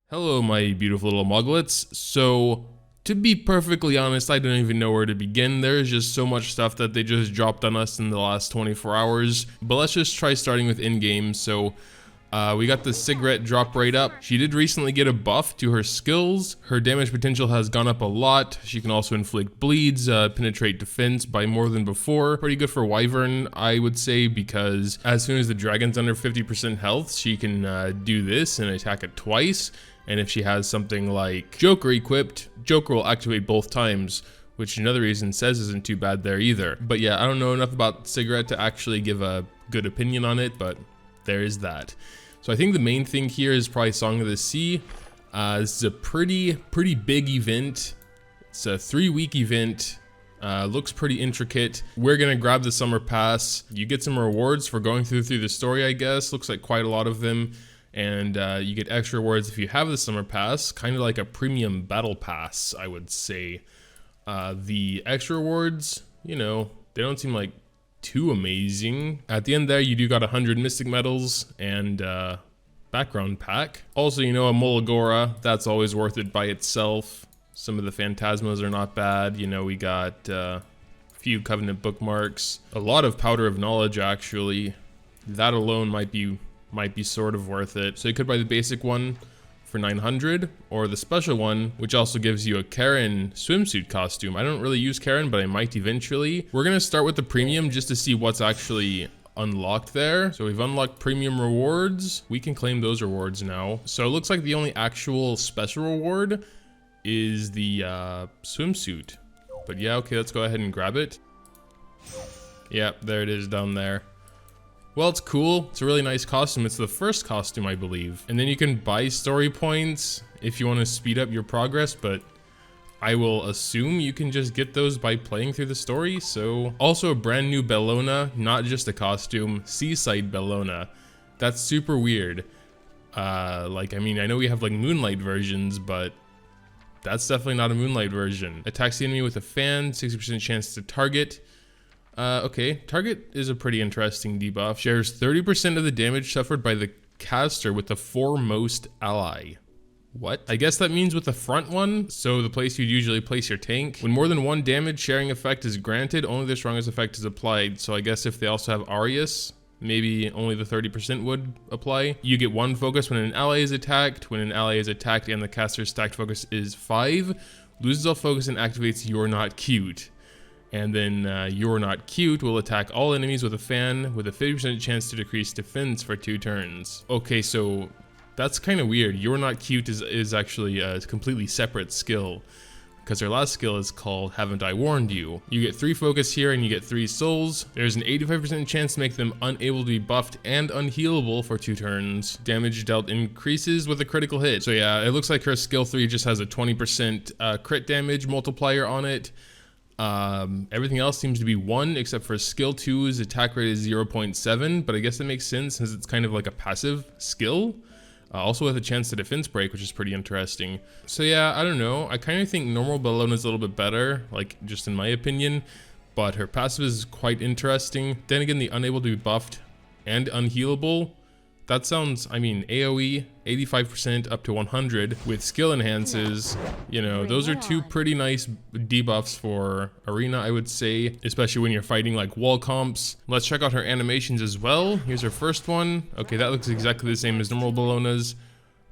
Hello, my beautiful little Moglets. So, to be perfectly honest, I don't even know where to begin. There's just so much stuff that they just dropped on us in the last 24 hours. But let's just try starting with in-game. So, we got the cigarette drop right up. She did recently get a buff to her skills. Her damage potential has gone up a lot. She can also inflict bleeds, penetrate defense by more than before. Pretty good for Wyvern, I would say, because as soon as the dragon's under 50% health, she can do this and attack it twice. And if she has something like Joker equipped, Joker will activate both times, which another reason says isn't too bad there either. But yeah, I don't know enough about Cigarette to actually give a good opinion on it, but there is that. So I think the main thing here is probably Song of the Sea. This is a pretty big event. It's a 3-week event. Looks pretty intricate. We're gonna grab the summer pass. You get some rewards for going through the story, I guess. Looks like quite a lot of them. And you get extra rewards if you have the summer pass, kind of like a premium battle pass, I would say. The extra rewards, you know, they don't seem like too amazing. At the end there, you do got 100 mystic medals and background pack. Also, you know, a Molagora, that's always worth it by itself. Some of the Phantasmas are not bad. You know, we got a few Covenant bookmarks, a lot of Powder of Knowledge actually. That alone might be sort of worth it. So you could buy the basic one for 900 or the special one, which also gives you a Karen swimsuit costume. I don't really use Karen, but I might eventually. We're gonna start with the premium just to see what's actually unlocked there. So we've unlocked premium rewards. We can claim those rewards now. So it looks like the only actual special reward is the swimsuit. But yeah, okay, let's go ahead and grab it. Yep, there it is down there. Well, it's cool. It's a really nice costume. It's the first costume, I believe. And then you can buy story points if you want to speed up your progress, but I will assume you can just get those by playing through the story. So also a brand new Bellona, not just a costume, Seaside Bellona. That's super weird. Like, I mean, I know we have like Moonlight versions, but that's definitely not a Moonlight version. Attacks the enemy with a fan, 60% chance to target. Okay, target is a pretty interesting debuff. Shares 30% of the damage suffered by the caster with the foremost ally. What? I guess that means with the front one, so the place you'd usually place your tank. When more than one damage sharing effect is granted, only the strongest effect is applied. So I guess if they also have Arius, maybe only the 30% would apply. You get 1 focus when an ally is attacked. When an ally is attacked and the caster's stacked focus is 5, loses all focus and activates You're Not Cute. And then You're Not Cute will attack all enemies with a fan with a 50% chance to decrease defense for 2 turns. Okay, so that's kind of weird. You're Not Cute is actually a completely separate skill, because her last skill is called Haven't I Warned You. You get 3 focus here and you get 3 souls. There's an 85% chance to make them unable to be buffed and unhealable for 2 turns. Damage dealt increases with a critical hit. So yeah, it looks like her skill 3 just has a 20% crit damage multiplier on it. Everything else seems to be 1 except for skill 2's attack rate is 0.7, but I guess that makes sense since it's kind of like a passive skill. Also with a chance to defense break, which is pretty interesting. So yeah, I don't know. I kind of think normal Bellona is a little bit better, like just in my opinion, but her passive is quite interesting. Then again, the unable to be buffed and unhealable. That sounds, I mean, AoE, 85% up to 100 with skill enhances. You know, those are 2 pretty nice debuffs for Arena, I would say, especially when you're fighting like wall comps. Let's check out her animations as well. Here's her first one. Okay, that looks exactly the same as normal Bellona's.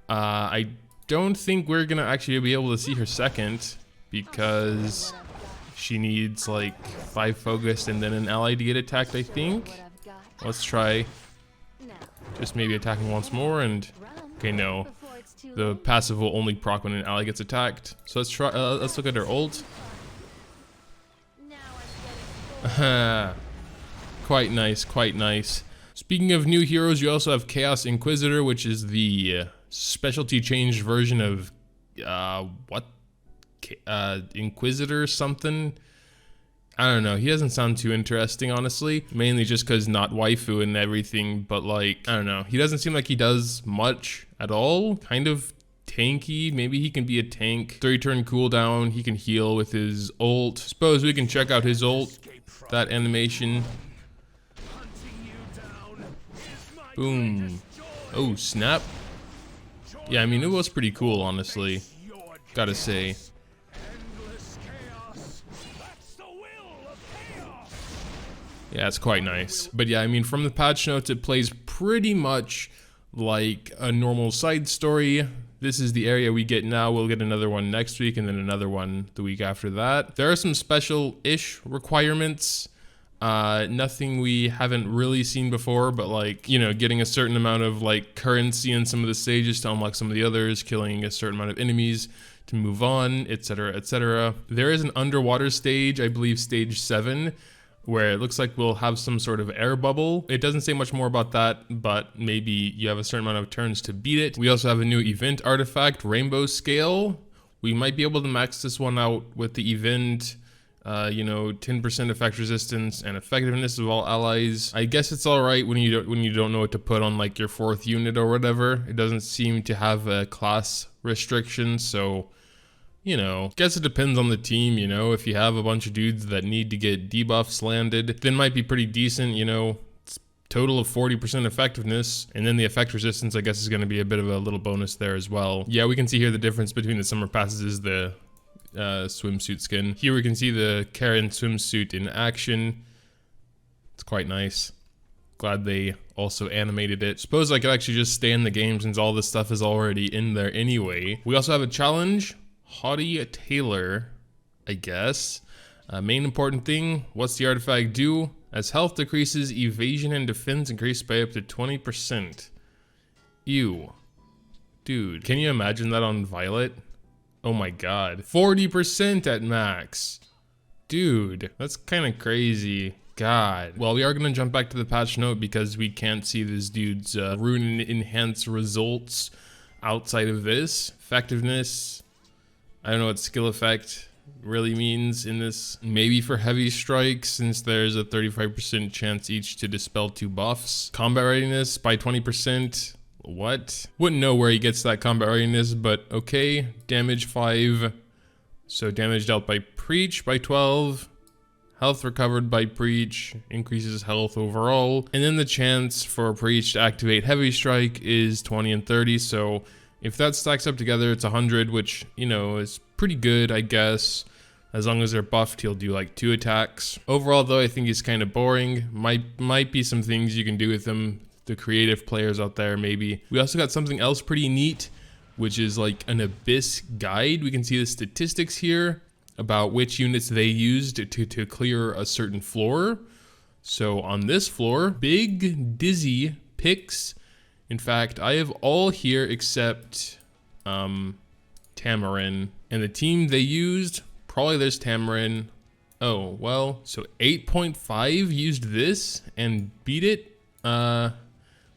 I don't think we're gonna actually be able to see her second because she needs like 5 focused and then an ally to get attacked, I think. Let's try. Just maybe attacking once more and, okay, no. The passive will only proc when an ally gets attacked. So let's try, let's look at her ult. Quite nice, quite nice. Speaking of new heroes, you also have Chaos Inquisitor, which is the specialty changed version of, Inquisitor something? I don't know, he doesn't sound too interesting, honestly. Mainly just because not waifu and everything, but like, I don't know. He doesn't seem like he does much at all. Kind of tanky. Maybe he can be a tank. 3-turn cooldown. He can heal with his ult. Suppose we can check out his ult. That animation. Boom. Oh, snap. Yeah, I mean, it was pretty cool, honestly. Gotta say. Yeah, it's quite nice. But yeah, I mean, from the patch notes, it plays pretty much like a normal side story. This is the area we get now. We'll get another one next week and then another one the week after that. There are some special-ish requirements. Nothing we haven't really seen before, but like, you know, getting a certain amount of like currency in some of the stages to unlock some of the others, killing a certain amount of enemies to move on, etc., etc. There is an underwater stage, I believe stage 7, where it looks like we'll have some sort of air bubble. It doesn't say much more about that, but maybe you have a certain amount of turns to beat it. We also have a new event artifact, Rainbow Scale. We might be able to max this one out with the event, you know, 10% effect resistance and effectiveness of all allies. I guess it's all right when you don't know what to put on like your 4th unit or whatever. It doesn't seem to have a class restriction, so you know, guess it depends on the team, you know. If you have a bunch of dudes that need to get debuffs landed, then might be pretty decent, you know. It's total of 40% effectiveness, and then the effect resistance, I guess, is going to be a bit of a little bonus there as well. Yeah, we can see here the difference between the summer passes is the swimsuit skin. Here we can see the Karen swimsuit in action. It's quite nice. Glad they also animated it. Suppose I could actually just stay in the game since all this stuff is already in there anyway. We also have a challenge. Haughty Tailor, I guess. Main important thing, what's the artifact do? As health decreases, evasion and defense increase by up to 20%. Ew. Dude, can you imagine that on Violet? Oh my god. 40% at max. Dude, that's kind of crazy. God. Well, we are going to jump back to the patch note because we can't see this dude's rune enhance results outside of this. Effectiveness. I don't know what skill effect really means in this. Maybe for heavy strikes, since there's a 35% chance each to dispel 2 buffs. Combat readiness by 20%. What? Wouldn't know where he gets that combat readiness, but okay. Damage 5. So damage dealt by Preach by 12. Health recovered by Preach increases health overall. And then the chance for Preach to activate Heavy Strike is 20 and 30, so if that stacks up together, it's 100, which, you know, is pretty good, I guess. As long as they're buffed, he'll do like 2 attacks. Overall, though, I think he's kind of boring. Might be some things you can do with him. The creative players out there, maybe. We also got something else pretty neat, which is like an Abyss guide. We can see the statistics here about which units they used to clear a certain floor. So on this floor, Big Dizzy picks. In fact, I have all here except Tamarin. And the team they used, probably there's Tamarin. Oh, well, so 8.5 used this and beat it.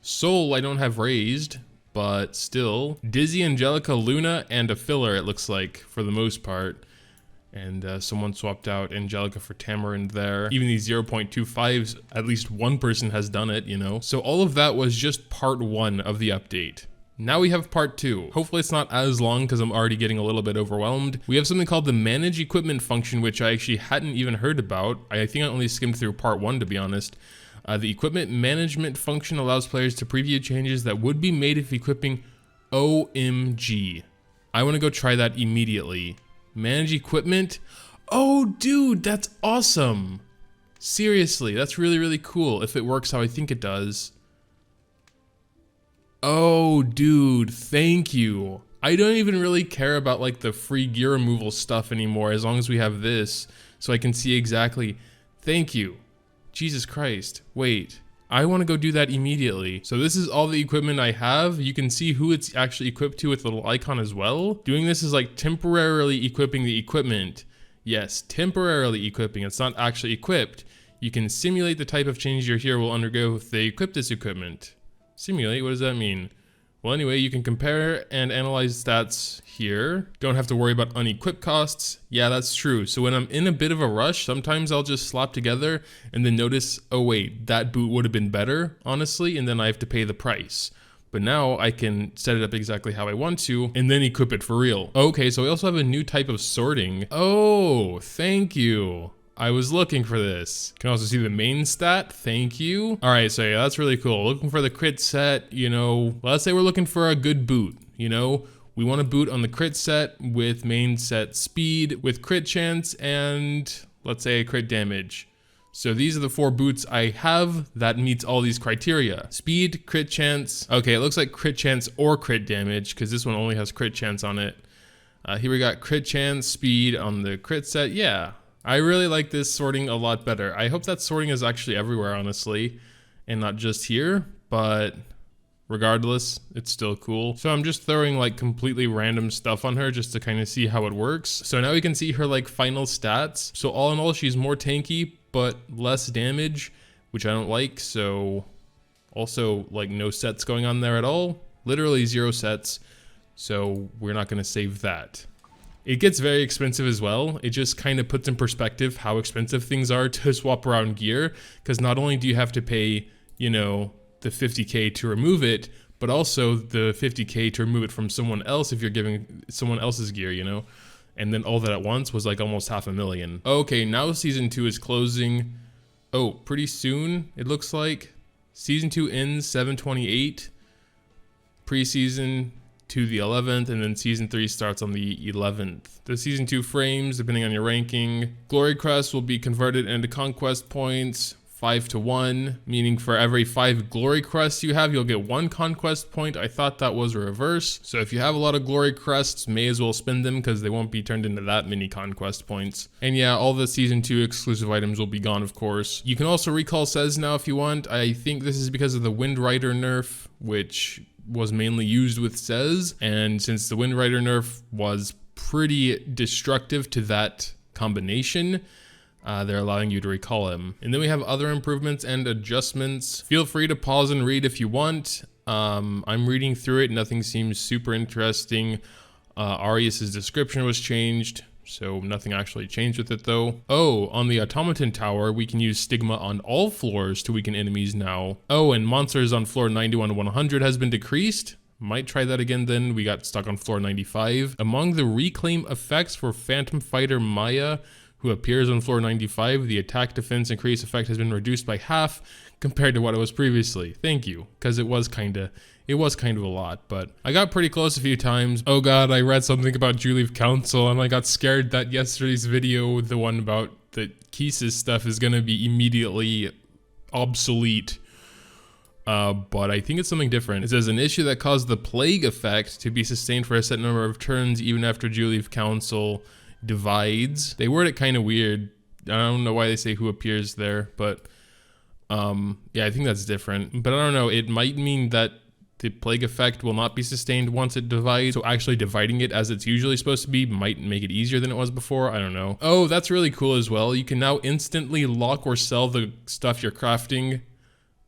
Soul I don't have raised, but still. Dizzy, Angelica, Luna, and a filler it looks like for the most part. And someone swapped out Angelica for Tamarin there. Even these 0.25s, at least one person has done it, you know? So all of that was just part 1 of the update. Now we have part 2. Hopefully it's not as long because I'm already getting a little bit overwhelmed. We have something called the Manage Equipment function, which I actually hadn't even heard about. I think I only skimmed through part 1, to be honest. The Equipment Management function allows players to preview changes that would be made if equipping OMG. I want to go try that immediately. Manage equipment. Oh, dude, that's awesome. Seriously, that's really, really cool if it works how I think it does. Oh, dude, thank you. I don't even really care about like the free gear removal stuff anymore as long as we have this so I can see exactly. Thank you. Jesus Christ. Wait. I want to go do that immediately. So this is all the equipment I have. You can see who it's actually equipped to with the little icon as well. Doing this is like temporarily equipping the equipment. Yes, temporarily equipping. It's not actually equipped. You can simulate the type of change your hero will undergo if they equip this equipment. Simulate, what does that mean? Well, anyway, you can compare and analyze stats here. Don't have to worry about unequipped costs. Yeah, that's true. So when I'm in a bit of a rush, sometimes I'll just slap together and then notice, oh wait, that boot would have been better, honestly, and then I have to pay the price. But now I can set it up exactly how I want to and then equip it for real. Okay, so we also have a new type of sorting. Oh, thank you. I was looking for this. You can also see the main stat. Thank you. All right, so yeah, that's really cool. Looking for the crit set, you know, let's say we're looking for a good boot, you know? We want to boot on the crit set with main set speed, with crit chance, and let's say crit damage. So these are the 4 boots I have that meets all these criteria. Speed, crit chance. Okay, it looks like crit chance or crit damage because this one only has crit chance on it. Here we got crit chance, speed on the crit set. Yeah, I really like this sorting a lot better. I hope that sorting is actually everywhere, honestly, and not just here, but regardless, it's still cool. So I'm just throwing like completely random stuff on her just to kind of see how it works. So now we can see her like final stats. So all in all, she's more tanky, but less damage, which I don't like. So also like no sets going on there at all. Literally 0 sets. So we're not going to save that. It gets very expensive as well. It just kind of puts in perspective how expensive things are to swap around gear. Because not only do you have to pay, you know, the 50K to remove it, but also the 50K to remove it from someone else if you're giving someone else's gear, you know? And then all that at once was like almost $500,000. Okay, now season 2 is closing. Oh, pretty soon, it looks like. Season 2 ends 7/28. Preseason to the 11th, and then season 3 starts on the 11th. The season 2 frames, depending on your ranking. Glory crests will be converted into conquest points. 5-to-1, meaning for every 5 glory crests you have, you'll get 1 conquest point. I thought that was reverse. So if you have a lot of glory crests, may as well spend them because they won't be turned into that many conquest points. And yeah, all the season 2 exclusive items will be gone, of course. You can also recall Sez now if you want. I think this is because of the Wind Rider nerf, which was mainly used with Sez. And since the Wind Rider nerf was pretty destructive to that combination, they're allowing you to recall him. And then we have other improvements and adjustments. Feel free to pause and read if you want. I'm reading through it. Nothing seems super interesting. Arius's description was changed, so nothing actually changed with it though. Oh, on the automaton tower, we can use stigma on all floors to weaken enemies now. Oh, and monsters on floor 91 to 100 has been decreased. Might try that again then. We got stuck on floor 95. Among the reclaim effects for Phantom Fighter Maya, who appears on floor 95, the attack defense increase effect has been reduced by half compared to what it was previously. Thank you, because it was kind of a lot, but I got pretty close a few times. Oh god, I read something about Juleaf Council and I got scared that yesterday's video, the one about the Kisis stuff, is gonna be immediately obsolete. But I think it's something different. It says an issue that caused the plague effect to be sustained for a set number of turns even after Juleaf Council divides. They word it kind of weird. I don't know why they say who appears there, but yeah, I think that's different. But I don't know, it might mean that the plague effect will not be sustained once it divides, so actually dividing it as it's usually supposed to be might make it easier than it was before. I don't know. Oh, that's really cool as well. You can now instantly lock or sell the stuff you're crafting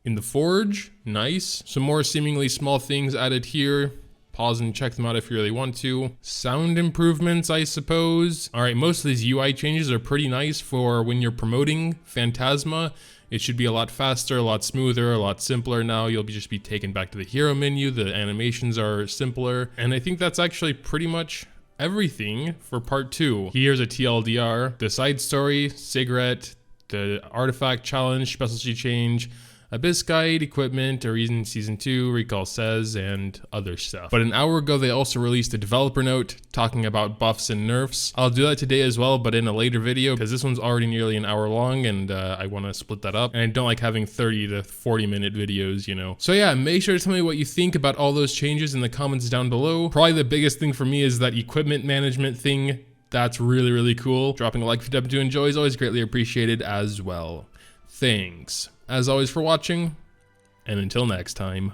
in the forge. Nice. Some more seemingly small things added here. Pause and check them out if you really want to. Sound improvements, I suppose. All right, most of these UI changes are pretty nice for when you're promoting Phantasma. It should be a lot faster, a lot smoother, a lot simpler now. You'll just be taken back to the hero menu. The animations are simpler. And I think that's actually pretty much everything for part 2. Here's a TLDR. The side story, cigarette, the artifact challenge, specialty change, Abyss Guide, equipment, a reason season 2, recall Sez, and other stuff. But an hour ago, they also released a developer note talking about buffs and nerfs. I'll do that today as well, but in a later video, because this one's already nearly an hour long, and I want to split that up. And I don't like having 30 to 40 minute videos, you know. So yeah, make sure to tell me what you think about all those changes in the comments down below. Probably the biggest thing for me is that equipment management thing. That's really, really cool. Dropping a like if you happen to enjoy is always greatly appreciated as well. Thanks, as always, for watching, and until next time.